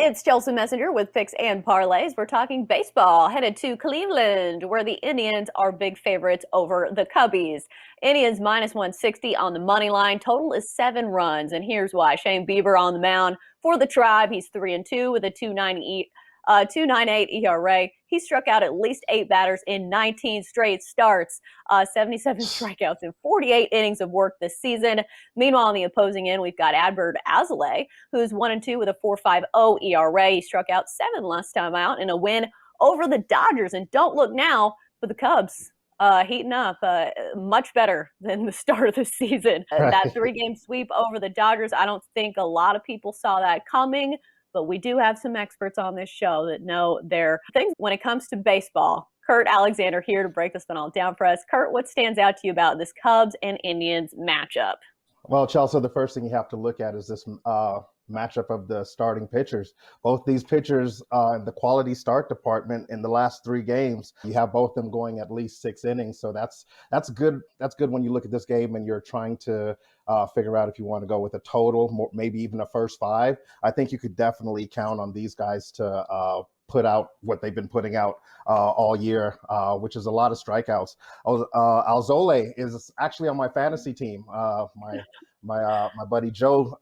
It's Chelsa Messenger with Picks and Parlays. We're talking baseball, headed to Cleveland, where the Indians are big favorites over the Cubbies. Indians minus 160 on the money line. Total is 7 runs, and here's why. Shane Bieber on the mound for the Tribe. He's 3-2 with a 2.98 ERA. He struck out at least 8 batters in 19 straight starts, 77 strikeouts in 48 innings of work this season. Meanwhile, on the opposing end, we've got Adbert Alzolay, who's 1-2 with a 4.50 ERA. He struck out 7 last time out in a win over the Dodgers. And don't look now, but the Cubs heating up much better than the start of the season. That 3-game sweep over the Dodgers, I don't think a lot of people saw that coming. But we do have some experts on this show that know their things when it comes to baseball. Kurt Alexander here to break this one all down for us. Kurt, what stands out to you about this Cubs and Indians matchup? Well, Chelsea, the first thing you have to look at is this matchup of the starting pitchers. Both these pitchers, the quality start department in the last 3 games, you have both them going at least 6 innings. So that's good. That's good when you look at this game and you're trying to figure out if you want to go with a total, maybe even a first 5. I think you could definitely count on these guys to put out what they've been putting out all year, which is a lot of strikeouts. Alzolay is actually on my fantasy team. My buddy Joe,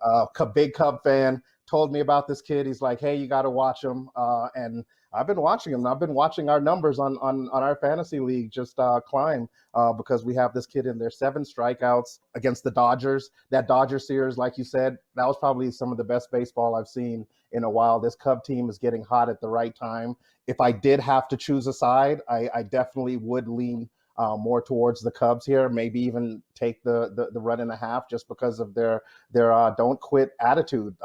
big Cub fan, told me about this kid. He's like, hey, you got to watch him. And I've been watching him. I've been watching our numbers on our fantasy league just climb because we have this kid in there. 7 strikeouts against the Dodgers. That Dodger series, like you said, that was probably some of the best baseball I've seen in a while. This Cub team is getting hot at the right time. If I did have to choose a side, I definitely would lean more towards the Cubs here, maybe even take the run and a half just because of their don't quit attitude.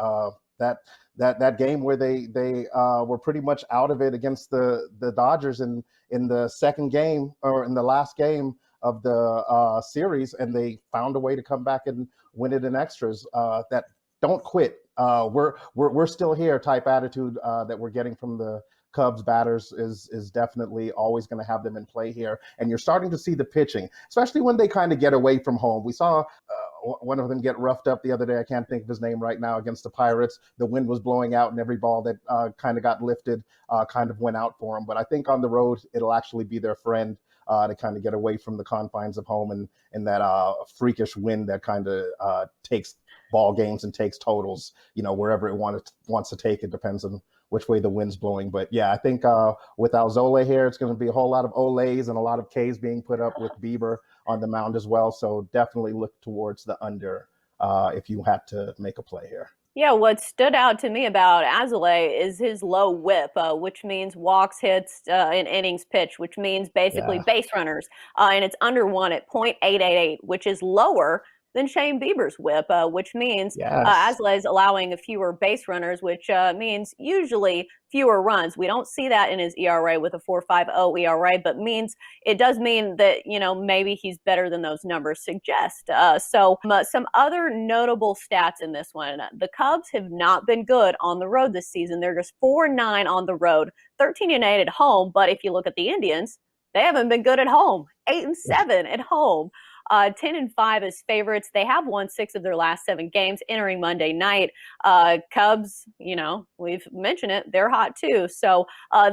That game where they were pretty much out of it against the Dodgers in the second game or in the last game of the series, and they found a way to come back and win it in extras. That don't quit. We're still here type attitude that we're getting from the Cubs batters is definitely always going to have them in play here. And you're starting to see the pitching, especially when they kind of get away from home. We saw one of them get roughed up the other day. I can't think of his name right now, against the Pirates. The wind was blowing out and every ball that kind of got lifted kind of went out for him. But I think on the road, it'll actually be their friend to kind of get away from the confines of home and that freakish wind that kind of takes ball games and takes totals, wherever it wants to take. It depends on which way the wind's blowing. But yeah, I think with Alzolay here, it's going to be a whole lot of Olays and a lot of Ks being put up with Bieber on the mound as well. So definitely look towards the under if you had to make a play here. Yeah, what stood out to me about Alzolay is his low whip, which means walks, hits, and innings pitched, which means basically base runners. And it's under 1 at .888, which is lower than Shane Bieber's whip, which means Alzolay is allowing fewer base runners, which means usually fewer runs. We don't see that in his ERA with a 4.50 ERA, but it does mean that, maybe he's better than those numbers suggest. So some other notable stats in this one. The Cubs have not been good on the road this season. They're just 4-9 on the road, 13-8 at home. But if you look at the Indians, they haven't been good at home, 8-7 at home. 10-5 as favorites. They have won 6 of their last 7 games entering Monday night. Cubs, we've mentioned it, they're hot too. So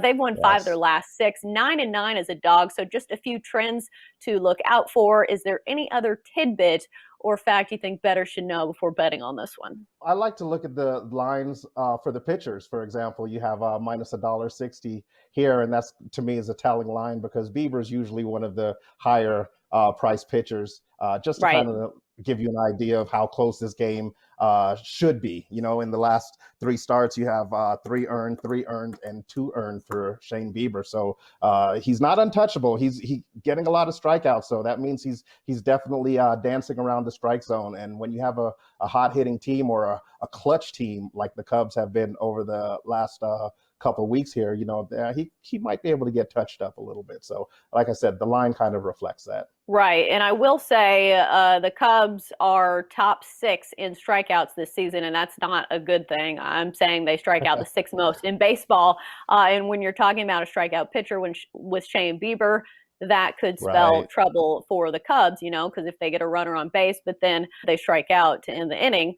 they've won 5 of their last 6, 9-9 as a dog. So just a few trends to look out for. Is there any other tidbit or fact you think bettors should know before betting on this one? I like to look at the lines for the pitchers. For example, you have minus $1.60 here, and that's, to me, is a telling line because Bieber is usually one of the higher price pitchers, just to kind of give you an idea of how close this game should be. In the last 3 starts, you have 3 earned, and 2 earned for Shane Bieber. So he's not untouchable. He's getting a lot of strikeouts. So that means he's definitely dancing around the strike zone. And when you have a hot hitting team or a clutch team like the Cubs have been over the last couple of weeks here, he might be able to get touched up a little bit. So like I said, the line kind of reflects that. Right. And I will say the Cubs are top 6 in strikeouts this season, and that's not a good thing. I'm saying they strike out the 6th most in baseball. And when you're talking about a strikeout pitcher with Shane Bieber, that could spell Right. trouble for the Cubs, because if they get a runner on base, but then they strike out to end the inning,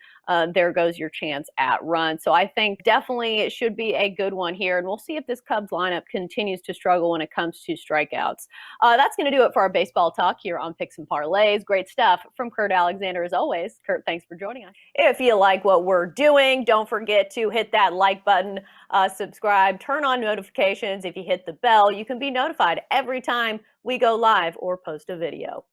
there goes your chance at run. So I think definitely it should be a good one here. And we'll see if this Cubs lineup continues to struggle when it comes to strikeouts. That's going to do it for our baseball talk here on Picks and Parlays. Great stuff from Kurt Alexander as always. Kurt, thanks for joining us. If you like what we're doing, don't forget to hit that like button, subscribe, turn on notifications. If you hit the bell, you can be notified every time we go live or post a video.